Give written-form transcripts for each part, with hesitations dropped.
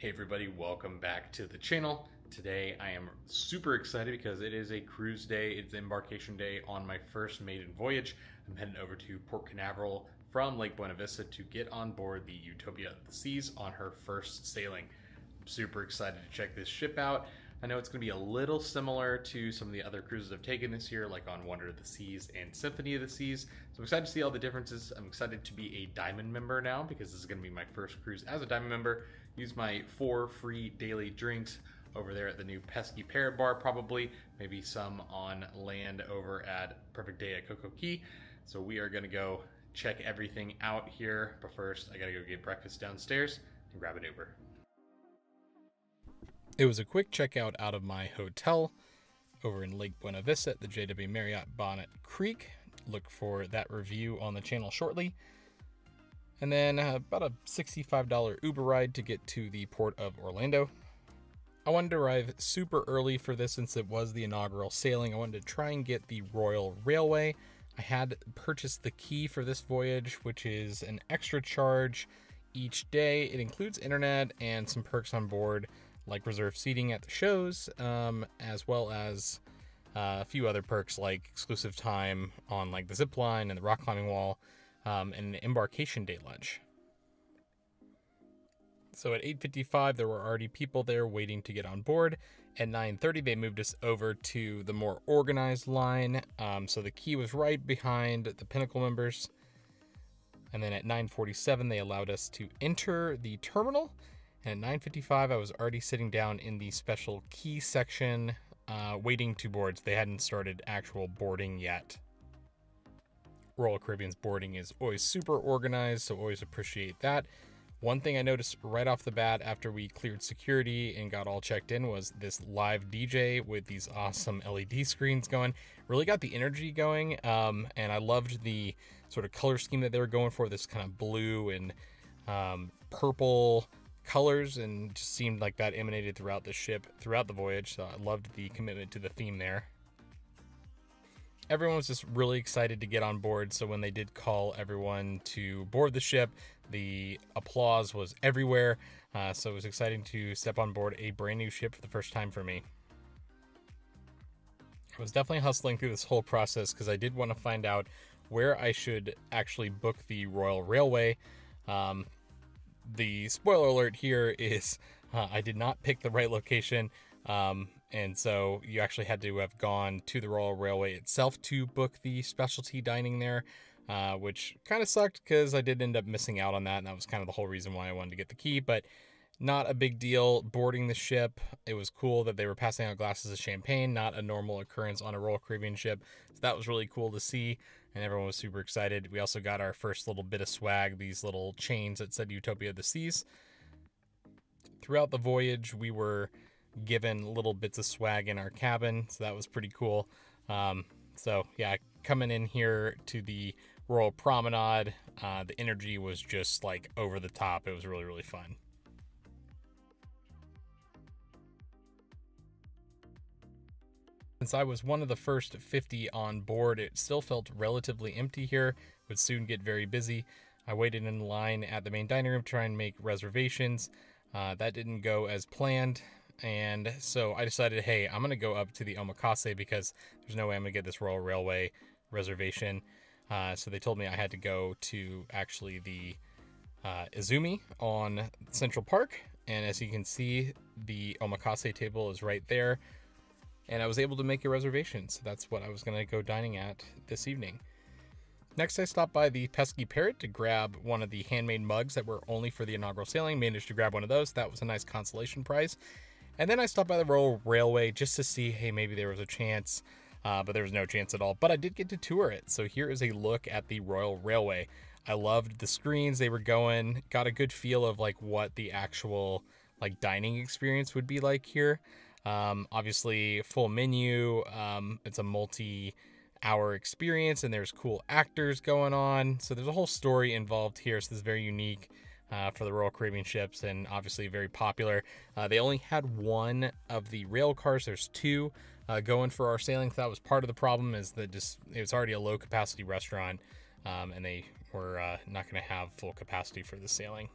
Hey everybody, welcome back to the channel. Today I am super excited because it is a cruise day. It's embarkation day on my first maiden voyage. I'm heading over to Port Canaveral from Lake Buena Vista to get on board the Utopia of the Seas on her first sailing. I'm super excited to check this ship out. I know it's going to be a little similar to some of the other cruises I've taken this year, like on Wonder of the Seas and Symphony of the Seas. So I'm excited to see all the differences. I'm excited to be a Diamond member now because this is going to be my first cruise as a Diamond member. Use my 4 free daily drinks over there at the new Pesky Parrot bar, probably. Maybe some on land over at Perfect Day at Coco Key. So we are going to go check everything out here. But first, I got to go get breakfast downstairs and grab an Uber. It was a quick checkout out of my hotel over in Lake Buena Vista at the JW Marriott Bonnet Creek. Look for that review on the channel shortly. And then about a $65 Uber ride to get to the port of Orlando. I wanted to arrive super early for this since it was the inaugural sailing. I wanted to try and get the Royal Railway. I had purchased the key for this voyage, which is an extra charge each day. It includes internet and some perks on board, like reserved seating at the shows, as well as a few other perks like exclusive time on like the zip line and the rock climbing wall, and an embarkation day lunch. So at 8:55 there were already people there waiting to get on board. At 9:30 they moved us over to the more organized line, so the quay was right behind the Pinnacle members. And then at 9:47 they allowed us to enter the terminal. And at 9:55 I was already sitting down in the special key section, waiting to board. So they hadn't started actual boarding yet. Royal Caribbean's boarding is always super organized, so always appreciate that. One thing I noticed right off the bat after we cleared security and got all checked in was this live DJ with these awesome LED screens going. Really got the energy going, and I loved the sort of color scheme that they were going for, this kind of blue and purple colors, and just seemed like that emanated throughout the ship, throughout the voyage, so I loved the commitment to the theme there. Everyone was just really excited to get on board, so when they did call everyone to board the ship, the applause was everywhere, so it was exciting to step on board a brand new ship for the first time for me. I was definitely hustling through this whole process because I did want to find out where I should actually book the Royal Railway. The spoiler alert here is I did not pick the right location, and so you actually had to have gone to the Royal Railway itself to book the specialty dining there, which kind of sucked because I did end up missing out on that, and that was kind of the whole reason why I wanted to get the key, but not a big deal. Boarding the ship, it was cool that they were passing out glasses of champagne, not a normal occurrence on a Royal Caribbean ship, so that was really cool to see, and everyone was super excited. We also got our first little bit of swag, these little chains that said Utopia of the Seas. Throughout the voyage, we were given little bits of swag in our cabin, so that was pretty cool. So yeah, coming in here to the Royal Promenade, the energy was just like over the top. It was really, really fun. Since I was one of the first 50 on board, it still felt relatively empty here. It would soon get very busy. I waited in line at the main dining room to try and make reservations. That didn't go as planned. And so I decided, hey, I'm going to go up to the Omakase because there's no way I'm going to get this Royal Railway reservation. So they told me I had to go to actually the Izumi on Central Park. And as you can see, the Omakase table is right there. And I was able to make a reservation. So that's what I was going to go dining at this evening. Next, I stopped by the Pesky Parrot to grab one of the handmade mugs that were only for the inaugural sailing. Managed to grab one of those. That was a nice consolation prize. And then I stopped by the Royal Railway just to see, hey, maybe there was a chance, but there was no chance at all. But I did get to tour it. So here is a look at the Royal Railway. I loved the screens they were going, got a good feel of like what the actual like dining experience would be like here. Obviously full menu. It's a multi-hour experience and there's cool actors going on. So there's a whole story involved here. So this is very unique for the Royal Caribbean ships, and obviously very popular. They only had one of the rail cars. There's two going for our sailing. So that was part of the problem, is that just it was already a low capacity restaurant, and they were not going to have full capacity for the sailing.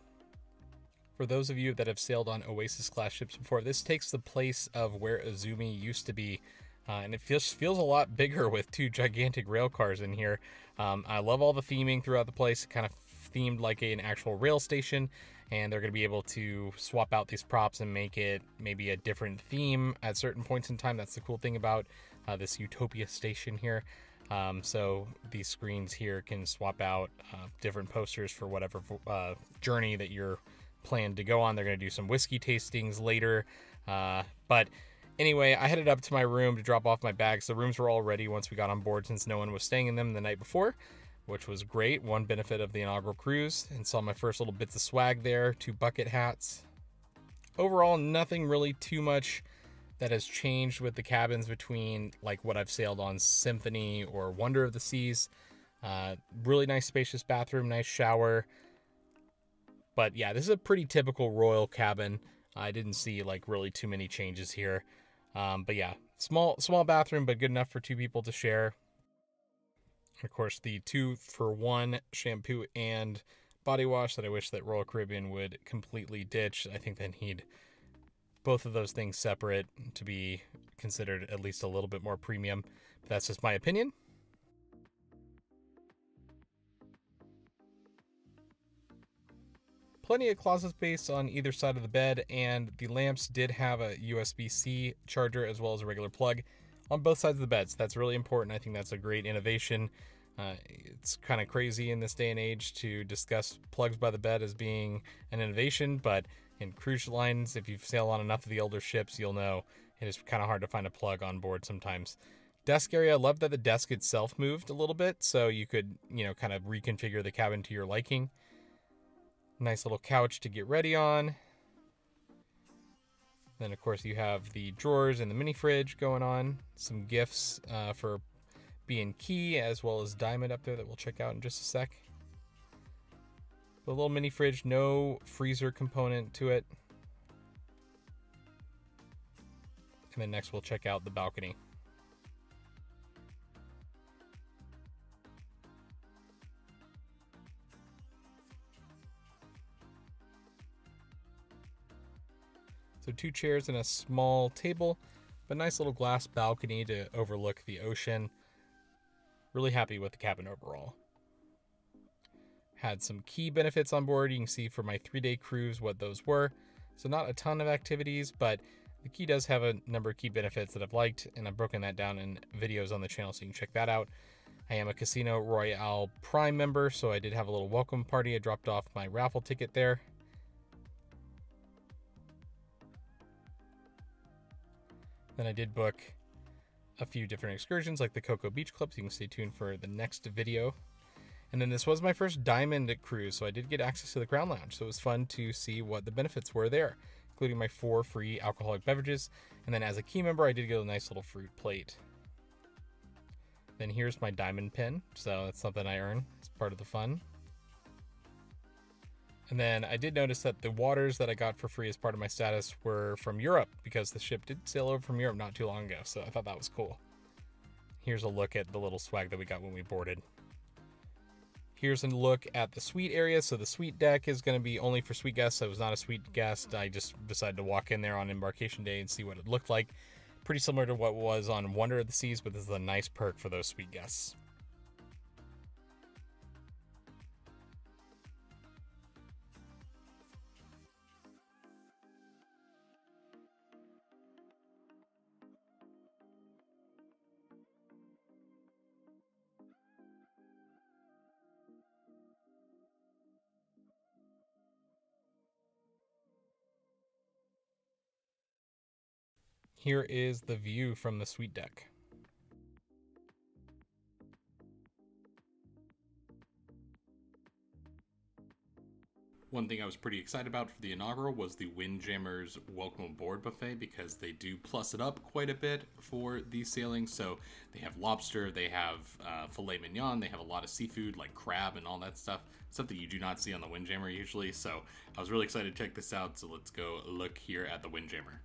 For those of you that have sailed on Oasis class ships before, this takes the place of where Izumi used to be. And it feels a lot bigger with two gigantic rail cars in here. I love all the theming throughout the place, kind of themed like an actual rail station, and they're going to be able to swap out these props and make it maybe a different theme at certain points in time. That's the cool thing about this Utopia station here. So these screens here can swap out different posters for whatever journey that you're planned to go on. They're going to do some whiskey tastings later, but anyway, I headed up to my room to drop off my bags. The rooms were all ready once we got on board since no one was staying in them the night before, which was great. One benefit of the inaugural cruise, and saw my first little bits of swag there, 2 bucket hats. Overall, nothing really too much that has changed with the cabins between like what I've sailed on Symphony or Wonder of the Seas. Really nice spacious bathroom, nice shower. But yeah, this is a pretty typical royal cabin. I didn't see like really too many changes here. But yeah, small bathroom, but good enough for 2 people to share. Of course, the 2-for-1 shampoo and body wash that I wish that Royal Caribbean would completely ditch. I think they need both of those things separate to be considered at least a little bit more premium. But that's just my opinion. Plenty of closet space on either side of the bed, and the lamps did have a USB-C charger as well as a regular plug on both sides of the bed. So that's really important. I think that's a great innovation. It's kind of crazy in this day and age to discuss plugs by the bed as being an innovation, but in cruise lines, if you've sailed on enough of the older ships, you'll know it is kind of hard to find a plug on board sometimes. Desk area, I love that the desk itself moved a little bit, so you could, kind of reconfigure the cabin to your liking. Nice little couch to get ready on. Then, of course, you have the drawers and the mini fridge going on. Some gifts for B&Key as well as Diamond up there that we'll check out in just a sec. The little mini fridge, no freezer component to it. And then next we'll check out the balcony. So 2 chairs and a small table, but nice little glass balcony to overlook the ocean. Really happy with the cabin overall. Had some key benefits on board. You can see for my 3-day cruise what those were. So not a ton of activities, but the key does have a number of key benefits that I've liked, and I've broken that down in videos on the channel, so you can check that out. I am a Casino Royale Prime member, so I did have a little welcome party. I dropped off my raffle ticket there. Then I did book a few different excursions like the Cocoa Beach Club, so you can stay tuned for the next video. And then this was my first Diamond cruise, so I did get access to the Crown Lounge, so it was fun to see what the benefits were there, including my 4 free alcoholic beverages. And then as a key member, I did get a nice little fruit plate. Then here's my Diamond pin, so that's something I earn as part of the fun. And then I did notice that the waters that I got for free as part of my status were from Europe, because the ship did sail over from Europe not too long ago, so I thought that was cool. Here's a look at the little swag that we got when we boarded. Here's a look at the suite area. So the suite deck is going to be only for suite guests. I was not a suite guest. I just decided to walk in there on embarkation day and see what it looked like. Pretty similar to what was on Wonder of the Seas, but this is a nice perk for those suite guests. Here is the view from the suite deck. One thing I was pretty excited about for the inaugural was the Windjammer's Welcome Aboard buffet, because they do plus it up quite a bit for these sailings. So they have lobster, they have filet mignon, they have a lot of seafood like crab and all that stuff that you do not see on the Windjammer usually. So I was really excited to check this out. So let's go look here at the Windjammer.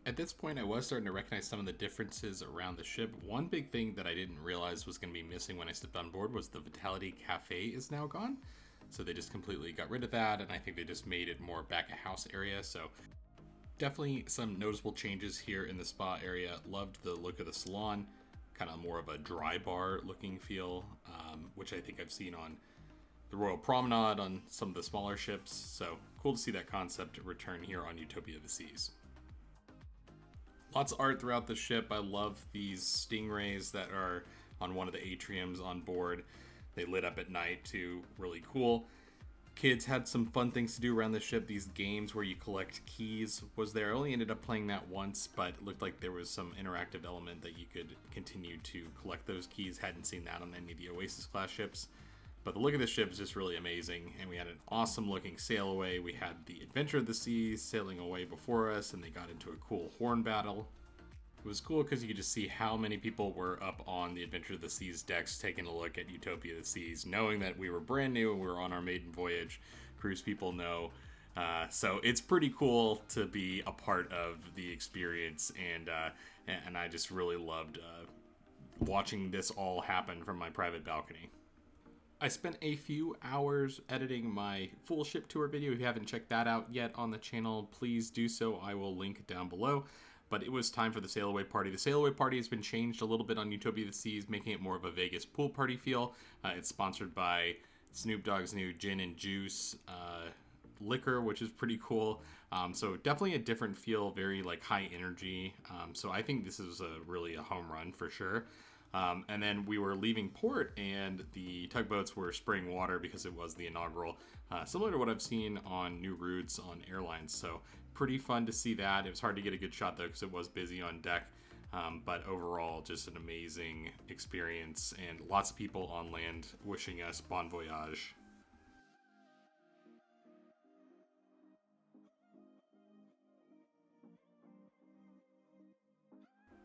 At this point, I was starting to recognize some of the differences around the ship. One big thing that I didn't realize was going to be missing when I stepped on board was the Vitality Cafe is now gone. So they just completely got rid of that, and I think they just made it more back of house area. So definitely some noticeable changes here in the spa area. Loved the look of the salon, kind of more of a dry bar looking feel, which I think I've seen on the Royal Promenade on some of the smaller ships. So cool to see that concept return here on Utopia of the Seas. Lots of art throughout the ship. I love these stingrays that are on one of the atriums on board. They lit up at night too, really cool. Kids had some fun things to do around the ship. These games where you collect keys was there. I only ended up playing that once, but it looked like there was some interactive element that you could continue to collect those keys. Hadn't seen that on any of the Oasis class ships. But the look of the ship is just really amazing, and we had an awesome looking Sailaway. We had the Adventure of the Seas sailing away before us, and they got into a cool horn battle. It was cool because you could just see how many people were up on the Adventure of the Seas decks taking a look at Utopia of the Seas, knowing that we were brand new and we were on our maiden voyage. Cruise people know. So it's pretty cool to be a part of the experience, and I just really loved watching this all happen from my private balcony. I spent a few hours editing my full ship tour video. If you haven't checked that out yet on the channel, please do so. I will link it down below. But it was time for the Sailaway party. The Sailaway party has been changed a little bit on Utopia of the Seas, making it more of a Vegas pool party feel. It's sponsored by Snoop Dogg's new gin and juice liquor, which is pretty cool. So definitely a different feel, very like high energy. So I think this is really a home run for sure. And then we were leaving port and the tugboats were spraying water because it was the inaugural, similar to what I've seen on new routes on airlines. So pretty fun to see that. It was hard to get a good shot though because it was busy on deck, but overall just an amazing experience and lots of people on land wishing us bon voyage.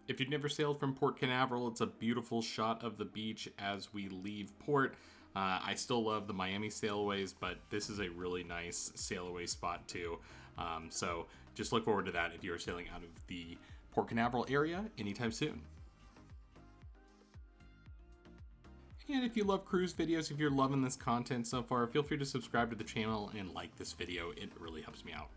If you've never sailed from Port Canaveral, it's a beautiful shot of the beach as we leave port. I still love the Miami Sailaways, but this is a really nice Sailaway spot too. So just look forward to that if you're sailing out of the Port Canaveral area anytime soon. And if you love cruise videos, if you're loving this content so far, feel free to subscribe to the channel and like this video. It really helps me out.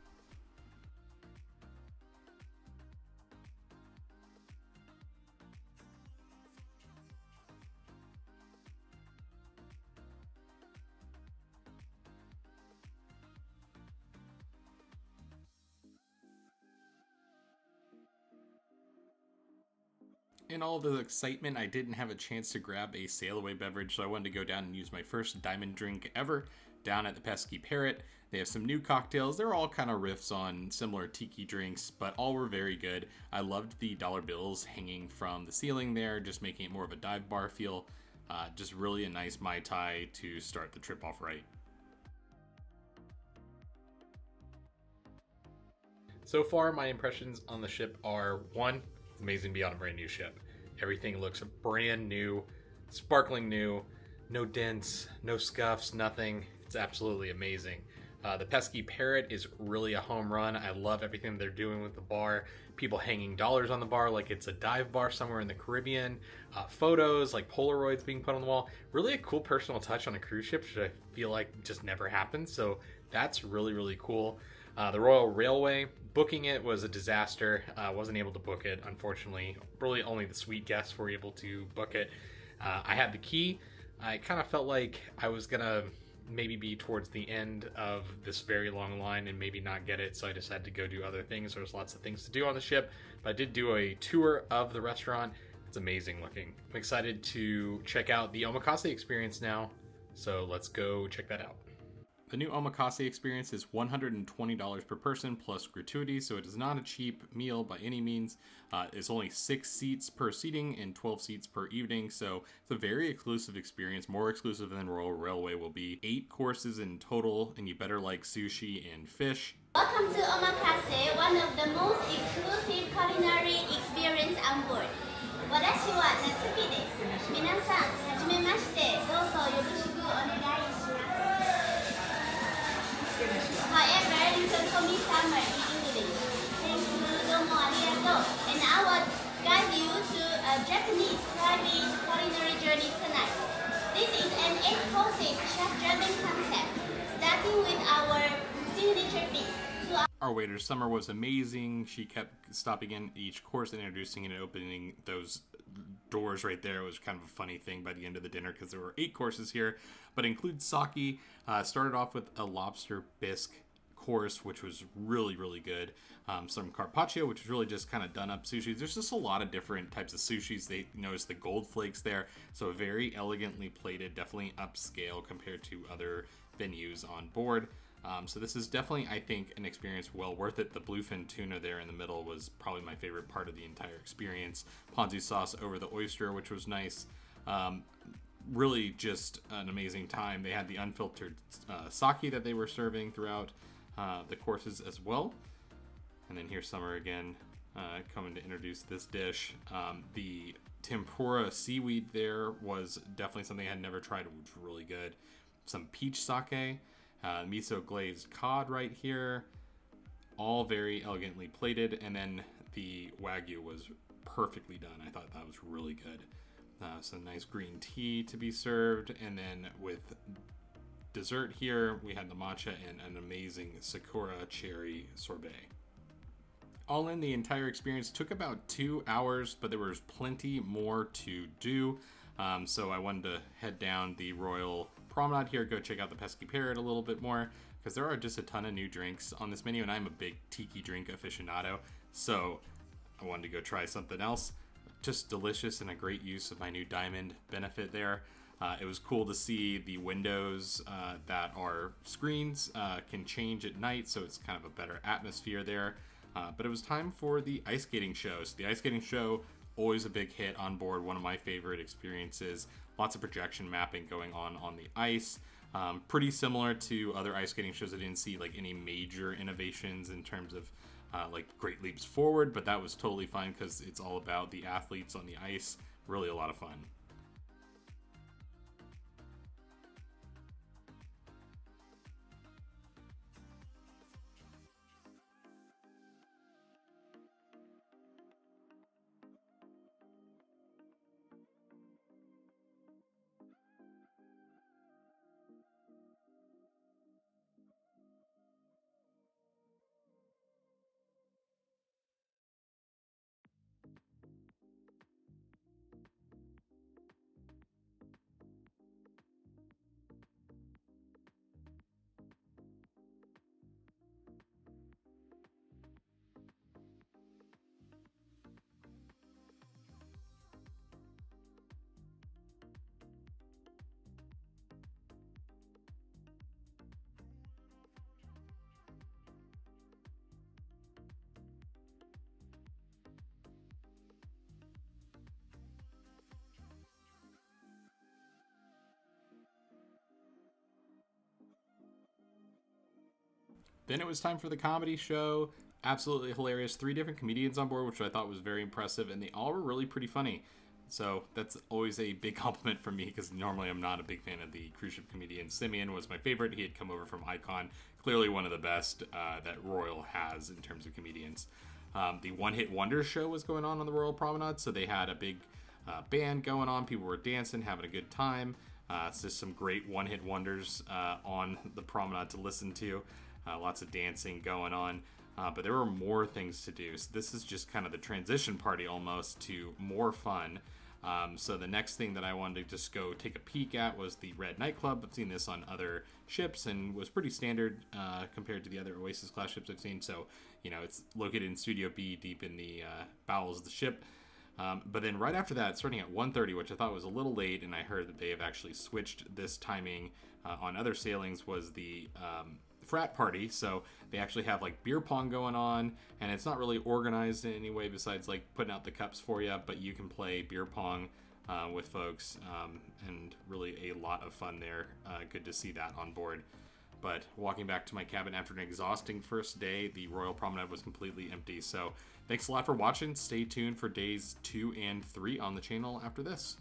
In all of the excitement, I didn't have a chance to grab a Sailaway beverage, so I wanted to go down and use my first diamond drink ever down at the Pesky Parrot. They have some new cocktails. They're all kind of riffs on similar tiki drinks, but all were very good. I loved the dollar bills hanging from the ceiling there, just making it more of a dive bar feel. Just really a nice Mai Tai to start the trip off right. So far, my impressions on the ship are, one, it's amazing to be on a brand new ship. Everything looks brand new, sparkling new, no dents, no scuffs, nothing. It's absolutely amazing. The Pesky Parrot is really a home run. I love everything they're doing with the bar. People hanging dollars on the bar like it's a dive bar somewhere in the Caribbean. Photos, like Polaroids being put on the wall. Really a cool personal touch on a cruise ship, which I feel like just never happens. So that's really, really cool. The Royal Railway, booking it was a disaster. Wasn't able to book it, unfortunately. Really only the suite guests were able to book it. I had the key. I kind of felt like I was gonna maybe be towards the end of this very long line and maybe not get it, so I just had to go do other things. There was lots of things to do on the ship, but I did do a tour of the restaurant. It's amazing looking. I'm excited to check out the Omakase experience now, so let's go check that out. The new Omakase experience is $120 per person plus gratuity, so it is not a cheap meal by any means. It's only 6 seats per seating and 12 seats per evening, so it's a very exclusive experience, more exclusive than Royal Railway will be. 8 courses in total, and you better like sushi and fish. Welcome to Omakase, one of the most exclusive culinary experience on board. 私は夏希です。皆さん、はじめまして。どうぞよろしくお願いします。However, you can call me Summer in English. Thank you. Don't もありがとう and I will guide you to a Japanese private culinary journey tonight. This is an 8 courses chef driven concept, starting with our signature feast. Our waiter Summer was amazing. She kept stopping in each course and introducing and opening those doors right there. It was kind of a funny thing by the end of the dinner because there were 8 courses here, but includes sake. Started off with a lobster bisque course, which was really, really good. Some carpaccio, which was really just kind of done up sushi. There's just a lot of different types of sushis. They noticed the gold flakes there, so very elegantly plated, definitely upscale compared to other venues on board. So this is definitely, I think, an experience well worth it. The bluefin tuna there in the middle was probably my favorite part of the entire experience. Ponzu sauce over the oyster, which was nice. Really just an amazing time. They had the unfiltered sake that they were serving throughout the courses as well. And then here's Summer again, coming to introduce this dish. The tempura seaweed there was definitely something I had never tried, which was really good. Some peach sake. Miso glazed cod right here, all very elegantly plated, and then the wagyu was perfectly done. I thought that was really good. Some nice green tea to be served, and then with dessert here we had the matcha and an amazing sakura cherry sorbet. All in, the entire experience took about 2 hours, but there was plenty more to do. So I wanted to head down the Royal Promenade here, go check out the Pesky Parrot a little bit more, because there are just a ton of new drinks on this menu, and I'm a big tiki drink aficionado, so I wanted to go try something else. Just delicious and a great use of my new diamond benefit there. It was cool to see the windows that are screens can change at night, so it's kind of a better atmosphere there. But it was time for the ice skating show. So the ice skating show, always a big hit on board, one of my favorite experiences. Lots of projection mapping going on the ice. Pretty similar to other ice skating shows. I didn't see like any major innovations in terms of like great leaps forward, but that was totally fine because it's all about the athletes on the ice. Really a lot of fun. Then it was time for the comedy show. Absolutely hilarious. 3 different comedians on board, which I thought was very impressive, and they all were really pretty funny. So that's always a big compliment from me, because normally I'm not a big fan of the cruise ship comedian. Simeon was my favorite. He had come over from Icon. Clearly one of the best that Royal has in terms of comedians. The One Hit Wonder show was going on the Royal Promenade, so they had a big band going on. People were dancing, having a good time. It's just some great one-hit wonders on the promenade to listen to. Lots of dancing going on, but there were more things to do. So this is just kind of the transition party almost to more fun. So the next thing that I wanted to just go take a peek at was the Red Nightclub. I've seen this on other ships and was pretty standard compared to the other Oasis class ships I've seen. So, you know, it's located in Studio B, deep in the bowels of the ship. But then right after that, starting at 1:30, which I thought was a little late, and I heard that they have actually switched this timing on other sailings, was the frat party. So they actually have like beer pong going on, and it's not really organized in any way besides like putting out the cups for you, but you can play beer pong with folks, and really a lot of fun there. Good to see that on board. But walking back to my cabin after an exhausting first day, the Royal Promenade was completely empty. So thanks a lot for watching. Stay tuned for days 2 and 3 on the channel after this.